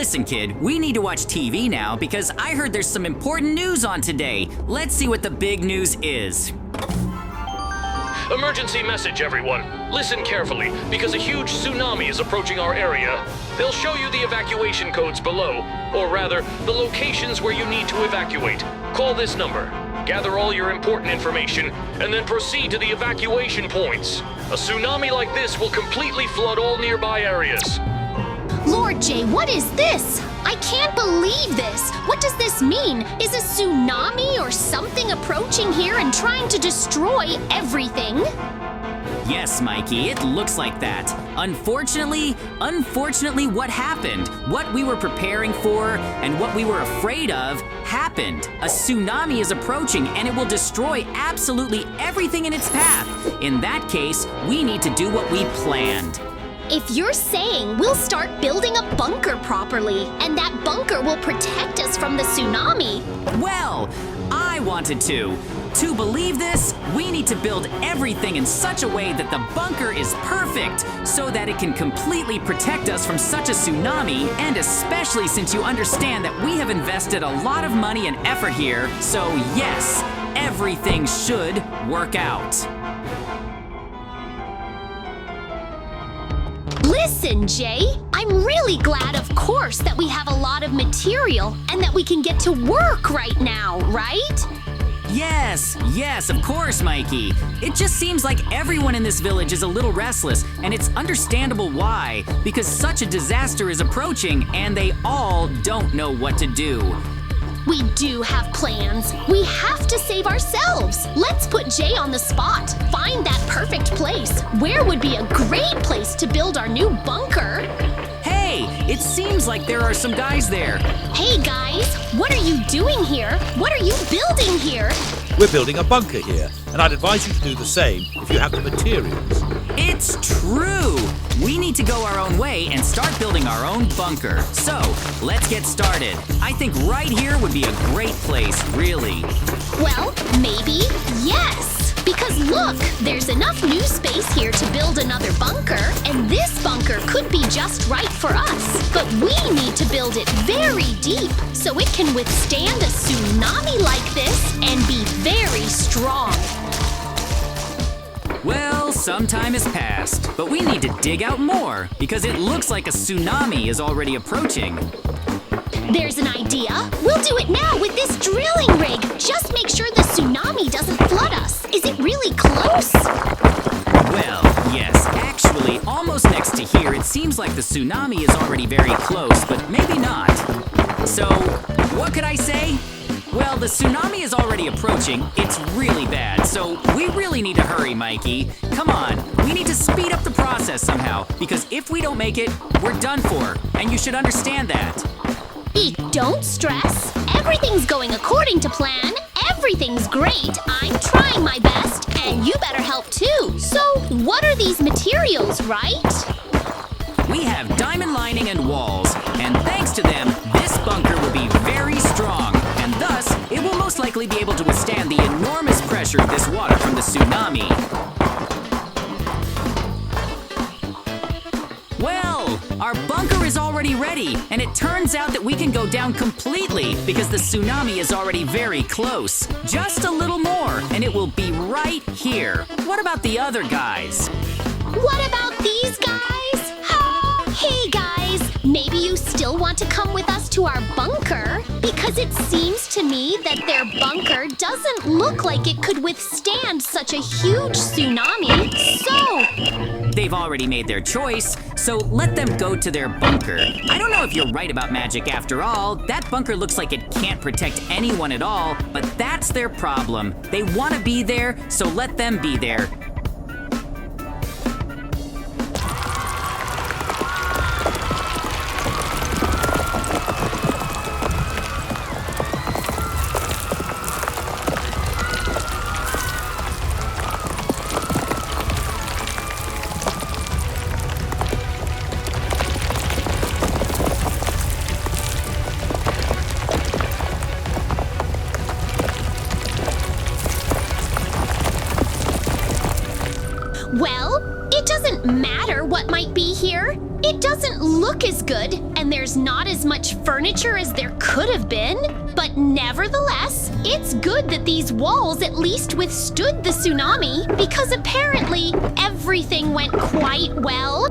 Listen, kid, we need to watch TV now because I heard there's some important news on today. Let's see what the big news is. Emergency message, everyone. Listen carefully, because a huge tsunami is approaching our area. They'll show you the evacuation codes below, or rather, the locations where you need to evacuate. Call this number, gather all your important information, and then proceed to the evacuation points. A tsunami like this will completely flood all nearby areas. Lord Jay, what is this? I can't believe this! What does this mean? Is a tsunami or something approaching here and trying to destroy everything? Yes, Mikey, it looks like that. Unfortunately, what happened? What we were preparing for and what we were afraid of happened. A tsunami is approaching and it will destroy absolutely everything in its path. In that case, we need to do what we planned. If you're saying we'll start building a bunker properly, and that bunker will protect us from the tsunami. Well, I wanted to. To believe this, we need to build everything in such a way that the bunker is perfect, so that it can completely protect us from such a tsunami, and especially since you understand that we have invested a lot of money and effort here, so yes, everything should work out. Listen, Jay, I'm really glad, of course, that we have a lot of material and that we can get to work right now, right? Yes, of course, Mikey. It just seems like everyone in this village is a little restless, and it's understandable why, because such a disaster is approaching and they all don't know what to do. We do have plans. We have to save ourselves. Let's put Jay on the spot. Find that perfect place. Where would be a great place to build our new bunker? Hey, it seems like there are some guys there. Hey guys, what are you doing here? What are you building here? We're building a bunker here, and I'd advise you to do the same if you have the materials. It's true! We need to go our own way and start building our own bunker. So, let's get started. I think right here would be a great place, really. Well, maybe yes. Because look, there's enough new space here to build another bunker, and this bunker could be just right for us. But we need to build it very deep so it can withstand a tsunami like this and be very strong. Well, some time has passed, but we need to dig out more because it looks like a tsunami is already approaching. There's an idea. We'll do it now with this drilling rig. Just make sure the tsunami doesn't flood us. Is it really close? Well, yes. Actually, almost next to here, it seems like the tsunami is already very close, but maybe not. So, what could I say? Well, the tsunami is already approaching. It's really bad, so we really need to hurry, Mikey. Come on, we need to speed up the process somehow, because if we don't make it, we're done for, and you should understand that. Don't stress. Everything's going according to plan. Everything's great. I'm trying my best, and you better help too. So, what are these materials, right? We have diamond lining and walls, and thanks to them, this bunker will be very strong, and thus, it will most likely be able to withstand the enormous pressure of this water from the tsunami. Well, our bunker is already ready, and it turns out that we can go down completely because the tsunami is already very close. Just a little more, and it will be right here. What about the other guys? What about these guys? Hey guys, maybe you still want to come with us to our bunker? Because it seems to me that their bunker doesn't look like it could withstand such a huge tsunami. So, they've already made their choice, so let them go to their bunker. I don't know if you're right about magic after all. That bunker looks like it can't protect anyone at all, but that's their problem. They want to be there, so let them be there. It doesn't look as good, and there's not as much furniture as there could have been. But nevertheless, it's good that these walls at least withstood the tsunami, because apparently everything went quite well.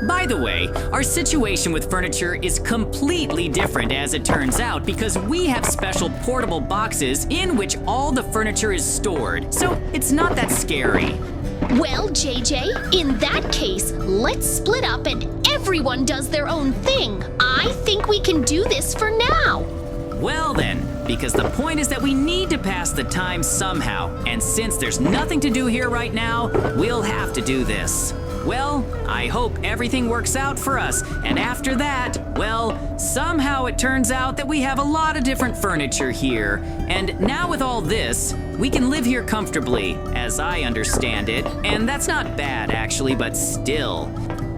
By the way, our situation with furniture is completely different as it turns out because we have special portable boxes in which all the furniture is stored, so it's not that scary. Well, JJ, in that case, let's split up and everyone does their own thing. I think we can do this for now. Well then, because the point is that we need to pass the time somehow, and since there's nothing to do here right now, we'll have to do this. Well, I hope everything works out for us, and after that, well, somehow it turns out that we have a lot of different furniture here, and now with all this, we can live here comfortably, as I understand it, and that's not bad actually, but still.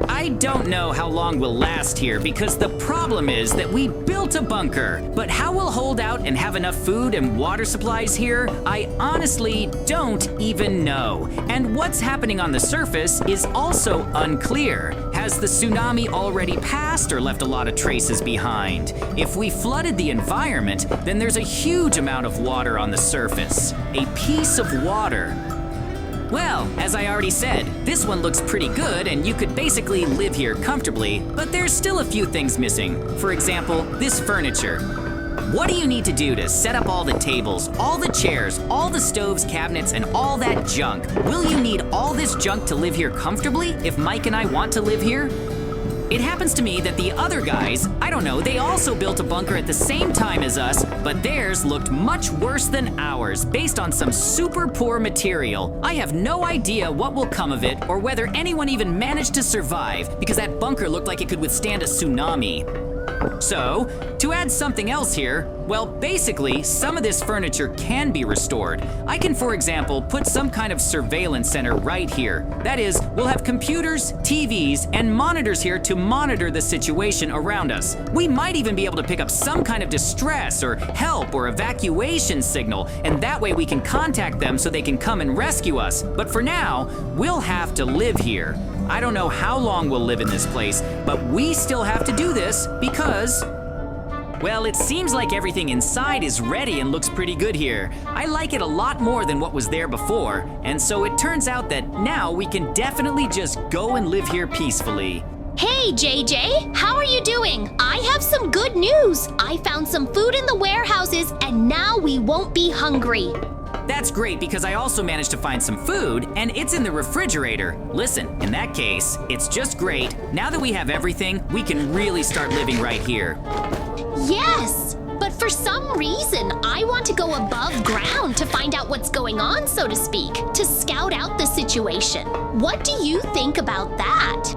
I don't know how long we'll last here because the problem is that we built a bunker, but how we'll hold out and have enough food and water supplies here, I honestly don't even know. And what's happening on the surface is also unclear. Has the tsunami already passed or left a lot of traces behind? If we flooded the environment, then there's a huge amount of water on the surface. A piece of water. Well, as I already said, this one looks pretty good and you could basically live here comfortably, but there's still a few things missing. For example, this furniture. What do you need to do to set up all the tables, all the chairs, all the stoves, cabinets, and all that junk? Will you need all this junk to live here comfortably if Mike and I want to live here? It happens to me that the other guys, I don't know, they also built a bunker at the same time as us, but theirs looked much worse than ours, based on some super poor material. I have no idea what will come of it, or whether anyone even managed to survive, because that bunker looked like it could withstand a tsunami. So, to add something else here, well, basically, some of this furniture can be restored. I can, for example, put some kind of surveillance center right here. That is, we'll have computers, TVs, and monitors here to monitor the situation around us. We might even be able to pick up some kind of distress or help or evacuation signal, and that way we can contact them so they can come and rescue us. But for now, we'll have to live here. I don't know how long we'll live in this place, but we still have to do this because, well, it seems like everything inside is ready and looks pretty good here. I like it a lot more than what was there before, and so it turns out that now we can definitely just go and live here peacefully. Hey, JJ, how are you doing? I have some good news. I found some food in the warehouses, and now we won't be hungry. That's great because I also managed to find some food and it's in the refrigerator. Listen, in that case, it's just great. Now that we have everything, we can really start living right here. Yes, but for some reason, I want to go above ground to find out what's going on, so to speak, to scout out the situation. What do you think about that?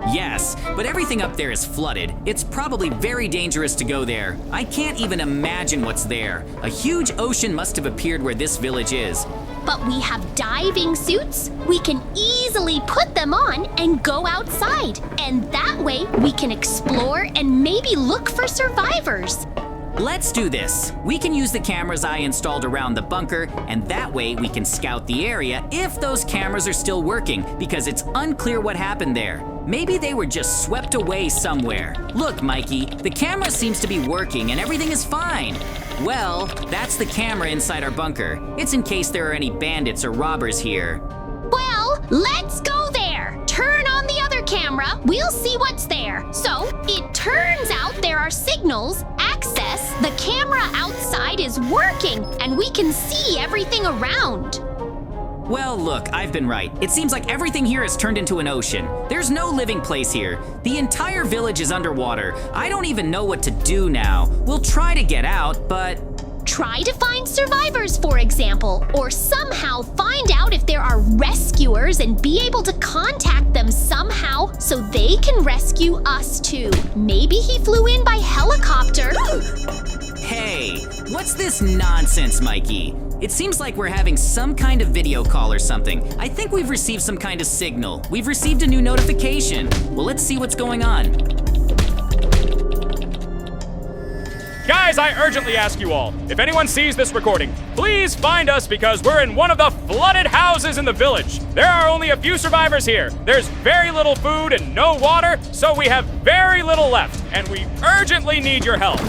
Yes, but everything up there is flooded. It's probably very dangerous to go there. I can't even imagine what's there. A huge ocean must have appeared where this village is. But we have diving suits. We can easily put them on and go outside. And that way we can explore and maybe look for survivors. Let's do this. We can use the cameras I installed around the bunker, and that way we can scout the area if those cameras are still working, because it's unclear what happened there. Maybe they were just swept away somewhere. Look, Mikey, the camera seems to be working and everything is fine. Well, that's the camera inside our bunker. It's in case there are any bandits or robbers here. Well, let's go there. Turn on the other camera. We'll see what's there. So, it turns out there are signals, access, the camera outside is working, and we can see everything around. Well, look, I've been right. It seems like everything here has turned into an ocean. There's no living place here. The entire village is underwater. I don't even know what to do now. We'll try to get out, but... Try to find survivors, for example, or somehow find out if there are rescuers and be able to contact them somehow so they can rescue us too. Maybe he flew in by helicopter. Hey, what's this nonsense, Mikey? It seems like we're having some kind of video call or something. I think we've received some kind of signal. We've received a new notification. Well, let's see what's going on. Guys, I urgently ask you all, if anyone sees this recording, please find us because we're in one of the flooded houses in the village. There are only a few survivors here. There's very little food and no water, so we have very little left, and we urgently need your help.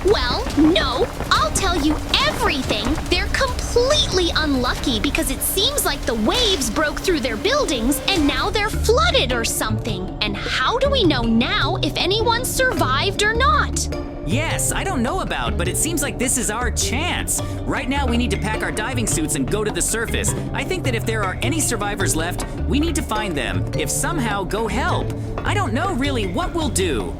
Well, no, I'll tell you everything. They're completely unlucky because it seems like the waves broke through their buildings and now they're flooded or something. And how do we know now if anyone survived or not? Yes, I don't know about, but it seems like this is our chance. Right now, we need to pack our diving suits and go to the surface. I think that if there are any survivors left, we need to find them. If somehow, go help. I don't know really what we'll do.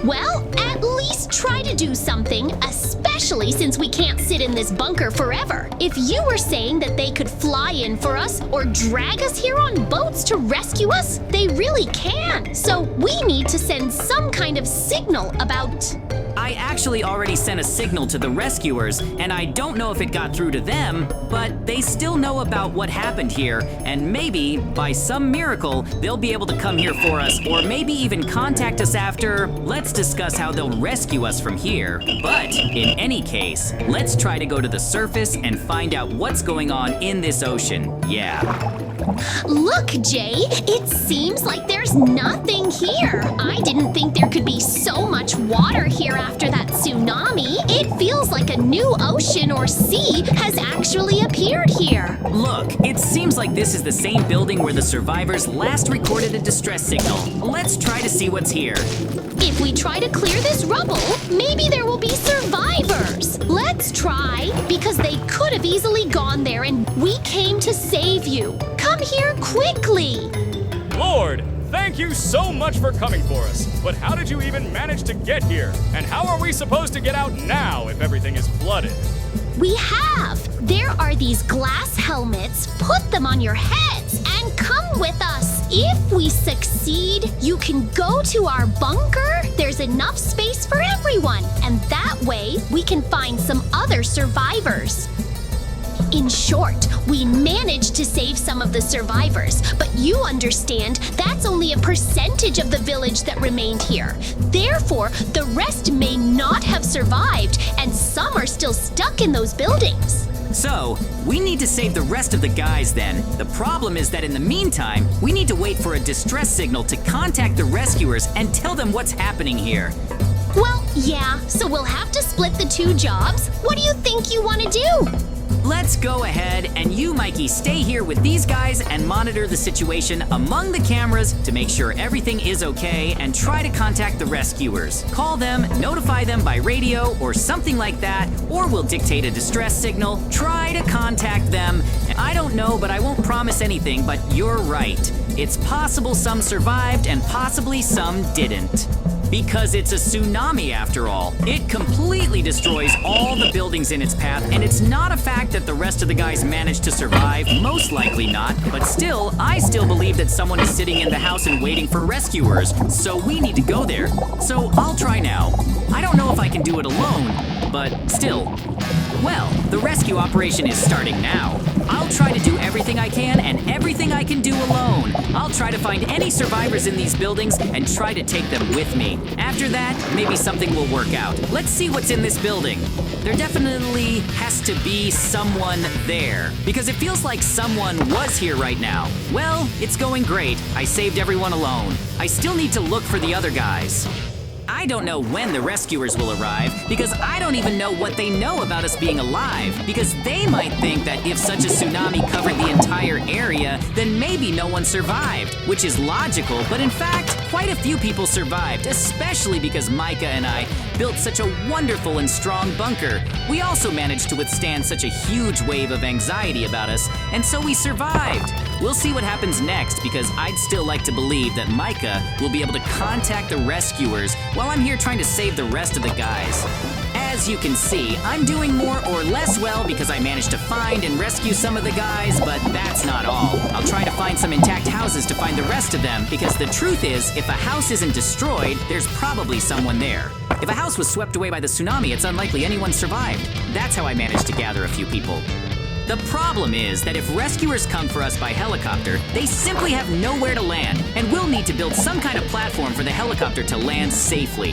Well, at least try to do something, especially since we can't sit in this bunker forever. If you were saying that they could fly in for us or drag us here on boats to rescue us, they really can. So we need to send some kind of signal about... I actually already sent a signal to the rescuers, and I don't know if it got through to them, but they still know about what happened here, and maybe, by some miracle, they'll be able to come here for us, or maybe even contact us after. Let's discuss how they'll rescue us from here. But, in any case, let's try to go to the surface and find out what's going on in this ocean. Yeah. Look, Jay, it seems like there's nothing here. I didn't think there could be so much water here after that tsunami. It feels like a new ocean or sea has actually appeared here. Look, it seems like this is the same building where the survivors last recorded a distress signal. Let's try to see what's here. If we try to clear this rubble, maybe there will be survivors. Let's try, because they could have easily gone there and we came to save you. Come here quickly. Lord, thank you so much for coming for us. But how did you even manage to get here? And how are we supposed to get out now if everything is flooded? We have. There are these glass helmets. Put them on your heads and come with us. If we succeed, you can go to our bunker. There's enough space for everyone. And that way, we can find some other survivors. In short, we managed to save some of the survivors, but you understand that's only a percentage of the village that remained here. Therefore, the rest may not have survived, and some are still stuck in those buildings. So, we need to save the rest of the guys then. The problem is that in the meantime, we need to wait for a distress signal to contact the rescuers and tell them what's happening here. Well, yeah, so we'll have to split the two jobs. What do you think you want to do? Let's go ahead, and you, Mikey, stay here with these guys and monitor the situation among the cameras to make sure everything is okay and try to contact the rescuers. Call them, notify them by radio or something like that, or we'll dictate a distress signal. Try to contact them. I don't know, but I won't promise anything, but you're right. It's possible some survived and possibly some didn't. Because it's a tsunami after all. It completely destroys all the buildings in its path, and it's not a fact that the rest of the guys managed to survive, most likely not, but still, I still believe that someone is sitting in the house and waiting for rescuers, so we need to go there. So I'll try now. I don't know if I can do it alone, but still. Well, the rescue operation is starting now. I'll try to do everything I can and everything I can do alone. I'll try to find any survivors in these buildings and try to take them with me. After that, maybe something will work out. Let's see what's in this building. There definitely has to be someone there, because it feels like someone was here right now. Well, it's going great. I saved everyone alone. I still need to look for the other guys. I don't know when the rescuers will arrive, because I don't even know what they know about us being alive, because they might think that if such a tsunami covered the entire area, then maybe no one survived, which is logical, but in fact, quite a few people survived, especially because Micah and I built such a wonderful and strong bunker. We also managed to withstand such a huge wave of anxiety about us, and so we survived. We'll see what happens next, because I'd still like to believe that Micah will be able to contact the rescuers while I'm here trying to save the rest of the guys. As you can see, I'm doing more or less well because I managed to find and rescue some of the guys, but that's not all. I'll try to find some intact houses to find the rest of them, because the truth is, if a house isn't destroyed, there's probably someone there. If a house was swept away by the tsunami, it's unlikely anyone survived. That's how I managed to gather a few people. The problem is that if rescuers come for us by helicopter, they simply have nowhere to land, and we'll need to build some kind of platform for the helicopter to land safely.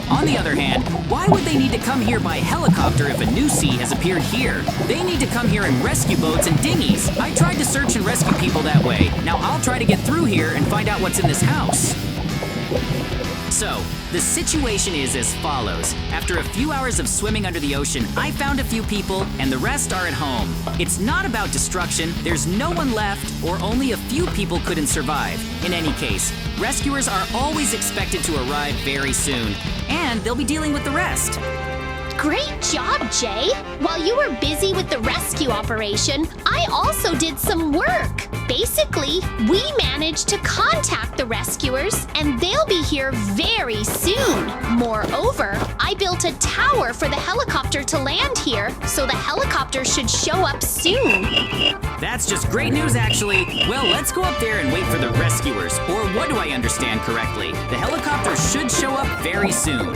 On the other hand, why would they need to come here by helicopter if a new sea has appeared here? They need to come here in rescue boats and dinghies. I tried to search and rescue people that way. Now I'll try to get through here and find out what's in this house. So, the situation is as follows. After a few hours of swimming under the ocean, I found a few people, and the rest are at home. It's not about destruction, there's no one left, or only a few people couldn't survive. In any case, rescuers are always expected to arrive very soon, and they'll be dealing with the rest. Great job, Jay! While you were busy with the rescue operation, I also did some work. Basically, we managed to contact the rescuers, and they'll be here very soon. Moreover, I built a tower for the helicopter to land here, so the helicopter should show up soon. That's just great news, actually. Well, let's go up there and wait for the rescuers. Or what do I understand correctly? The helicopter should show up very soon.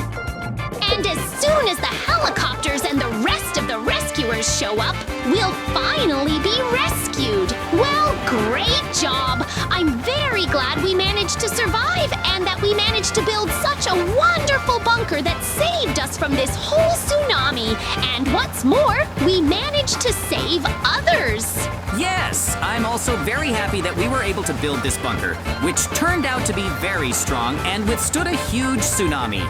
And as soon as the helicopters and the rest of the rescuers show up, we'll finally be rescued. Well, great job! I'm very glad we managed to survive and that we managed to build such a wonderful bunker that saved us from this whole tsunami. And what's more, we managed to save others. Yes, I'm also very happy that we were able to build this bunker, which turned out to be very strong and withstood a huge tsunami.